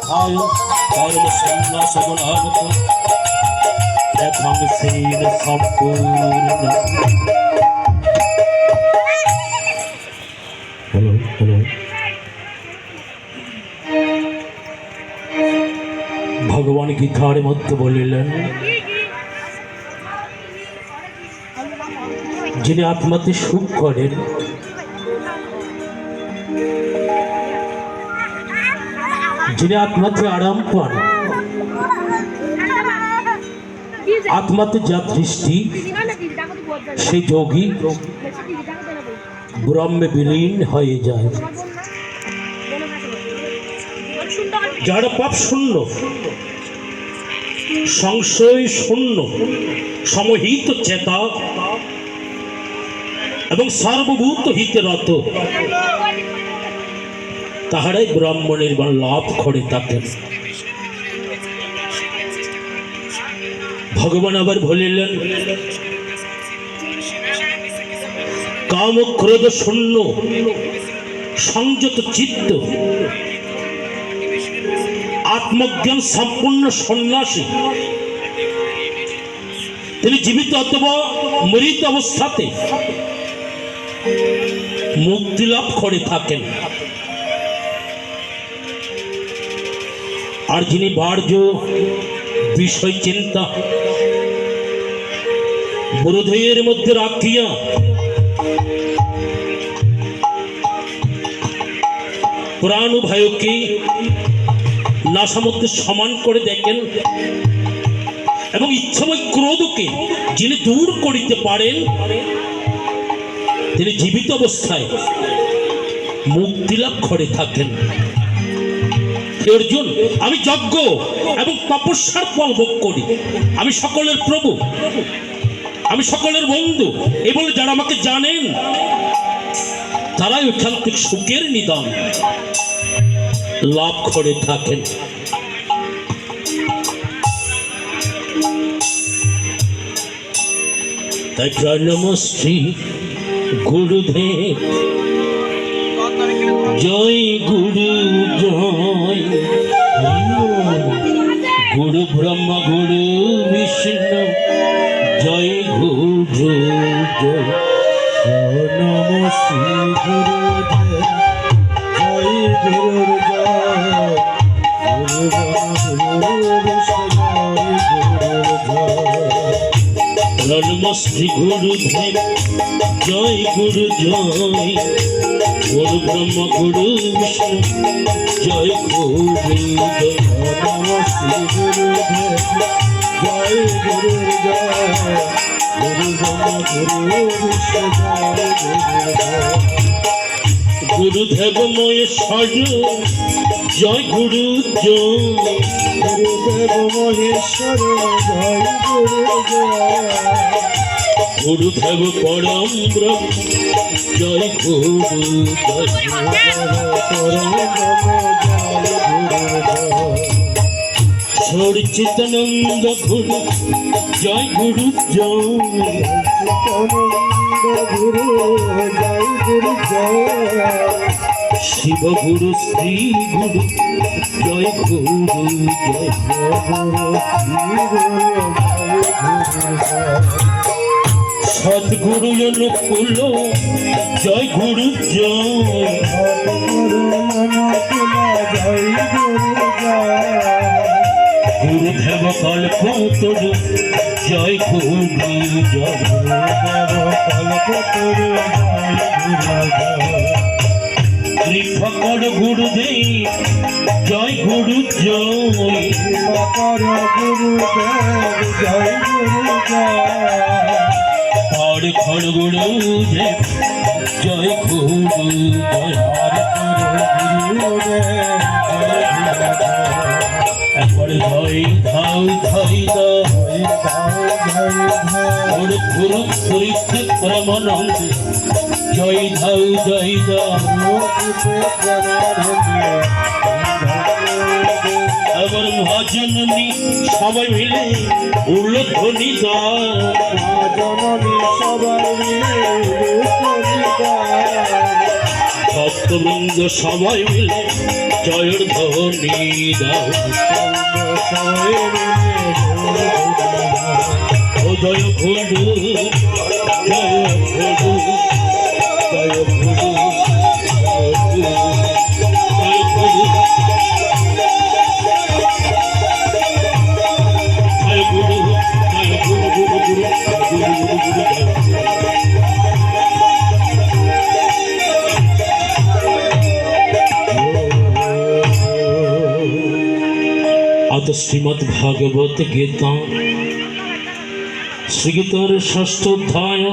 পরিত্যাগ কর্ম সন্ন্যাস গুণাগত দেখাংসীন সম্পূর্ণ। হ্যালো হ্যালো, ভগবান গীতার মধ্যে বলিলেন, যিনি আত্মাতে সুখ করেন, যিনি আত্মাতে আরাম পান, আত্মাতে যা দৃষ্টি, সেই যোগী ব্রহ্মে বিলীন হয়ে যায়। যারা পাপ শূন্য, সংশয় শূন্য, সমহিত চেতা এবং সর্বভূত হিতে রত, তাহারাই ব্রহ্ম নির্বাণ লাভ করে থাকেন। ভগবান আবার বলিলেন, কাম ক্রোধ শূন্য সংযত চিত্ত, আত্মজ্ঞান সম্পূর্ণ সন্ন্যাসী, তিনি জীবিত অথবা মৃত অবস্থাতে মুক্তি লাভ করে থাকেন। আর যিনি বাহ্য বিষয় চিন্তা হৃদয়ের মধ্যে রাখিয়া প্রাণ ভয়কে নাসামধ্যে সমান করে দেখেন এবং ইচ্ছাময় ক্রোধকে যিনি দূর করিতে পারেন, তিনি জীবিত অবস্থায় মুক্তি লাভ করে থাকেন। অর্জুন, আমি যজ্ঞ এবং তপস্যার ফল ভোগ করি, আমি সকলের প্রভু, আমি সকলের বন্ধু, এ বলে যারা আমাকে জানেন তারাই ঐকান্তিক সুখের নিদান লাভ করে থাকেন। তাই প্রণমশ্রী গুরুদেব, জয় গুরু জয়, গুরু ব্রহ্মা গুরু বিষ্ণু, জয় গুরু জয়। নমস্তে গুরুদেব, জয় গুরু জয়, গুরু ব্রহ্মা গুরু বিষ্ণু, নমস্তে গুরুদেব, জয় গুরু জয়, গুরু ব্রহ্মা গুরু বিষ্ণু, জয় গুরু জয়। নমস্তে গুরুদেব, জয় গুরু জয়, গুরু ব্রহ্মা গুরু বিষ্ণু, জয় গুরু জয়। গুরুদেব মহেশ্বর, জয় গুরু জয়, গুরুদেব মহেশ্বর, জয় গুরু জয়, গুরুদেব পরম ব্রহ্ম, জয় গুরু জয়, পরম ব্রহ্ম, জয় গুরু জয়। সচিদানন্দ গুরু, জয় গুরু জয়, সচিদানন্দ গুরু, জয় গুরু জয়, শিব গুরু শ্রী গুরু, জয় গুরু জয়, সদ্গুরু অনুকূল, জয় গুরু জয়, জয় গুরু জয়, গুরুদেব কল্পতরু, জয় গুরু জয়, গুরুদেব কল্পতরু, জয় গুরু জয়। কৃপকর গুরুদেব, জয় গুরু জয়, কৃপকর গুরুদেব, জয় গুরু জয়, হর খর গুরুদেব, জয় গুরু জয়, হর খর গুরুদেব, জয় গুরু জয়। একবারে জয় ধাউ ধয় ধয় ধয়, গুরু পরীক্ষা পরমানন্দ, জয় ধাউ জয় ধাউ, আবার মহাজননী সবাই মিলে উড়ল ধ্বনি গান, মহাজননী সবাই মিলে উড়ল ধ্বনি গান, ভক্তবৃন্দ সবাই মিলে জয়ের ধ্বনি দাও ও জয় গুরু জয় গুরু জয় গুরু জয় গুরু জয় গুরু জয় গুরু গুরু গুরু গুরু গুরু গুরু আজ শ্রীমদ্ ভাগবত গীতা শ্রীগীতার ষষ্ঠ অধ্যায়